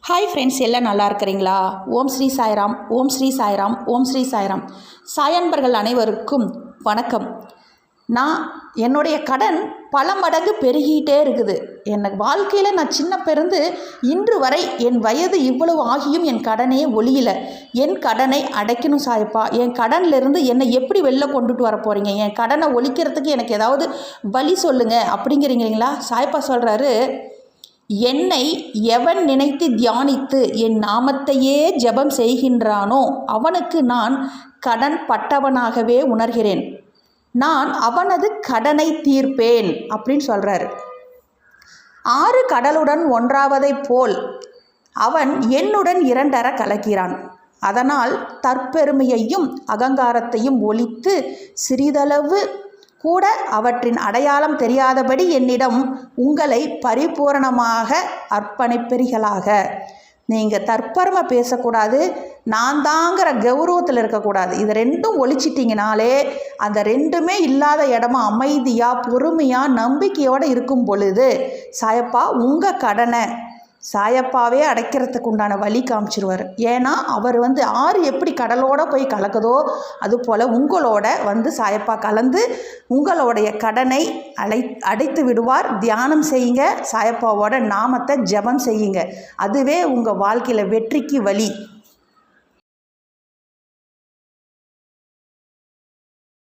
Hi friends, எல்லாம் நல்லா இருக்கிறீங்களா? ஓம் ஸ்ரீ சாய்ராம், ஓம் ஸ்ரீ சாய்ராம், ஓம் ஸ்ரீ சாய்ராம். சாயன்பர்கள் அனைவருக்கும் வணக்கம். என்னுடைய கடன் பல மடங்கு பெருகிட்டே இருக்குது. எனக்கு வாழ்க்கையில் நான் சின்ன பிறந்து இன்று வரை என் வயது இவ்வளவு ஆகியும் என் கடனே ஒழியல. என் கடனை அடைக்கணும் சாயப்பா. என் கடனிலிருந்து என்னை எப்படி வெளில கொண்டுட்டு வர போகிறீங்க? என் கடனை ஒழிக்கிறதுக்கு எனக்கு ஏதாவது வழி சொல்லுங்கள் அப்படிங்கிறீங்களா? சாயப்பா சொல்கிறாரு, என்னை எவன் நினைத்து தியானித்து என் நாமத்தையே ஜெபம் செய்கின்றானோ அவனுக்கு நான் கடன் பட்டவனாகவே உணர்கிறேன். நான் அவனது கடனை தீர்ப்பேன் அப்படின்னு சொல்கிறாரு. 6 கடலுடன் ஒன்றாவதைப் போல் அவன் என்னுடன் 2 கலக்கிறான். அதனால் தற்பெருமையையும் அகங்காரத்தையும் ஒழித்து சிறிதளவு கூட அவற்றின் அடையாளம் தெரியாதபடி என்னிடம் உங்களை பரிபூரணமாக அர்ப்பணிப்பீர்களாக. நீங்கள் தற்பெருமை பேசக்கூடாது, நான் தாங்கிற கௌரவத்தில் இருக்கக்கூடாது. இது ரெண்டும் ஒழிச்சிட்டிங்கனாலே அந்த ரெண்டுமே இல்லாத இடமா அமைதியாக பொறுமையாக நம்பிக்கையோடு இருக்கும் பொழுது சாயப்பா உங்கள் கடனை சாயப்பாவே அடைக்கிறதுக்கு உண்டான வழி காமிச்சிருவார். ஏன்னா அவர் ஆறு எப்படி கடலோடு போய் கலக்குதோ அதுபோல் உங்களோட சாயப்பா கலந்து உங்களுடைய கடனை அடைத்து விடுவார். தியானம் செய்யுங்க, சாயப்பாவோட நாமத்தை ஜெபம் செய்யுங்க. அதுவே உங்கள் வாழ்க்கையில் வெற்றிக்கு வழி.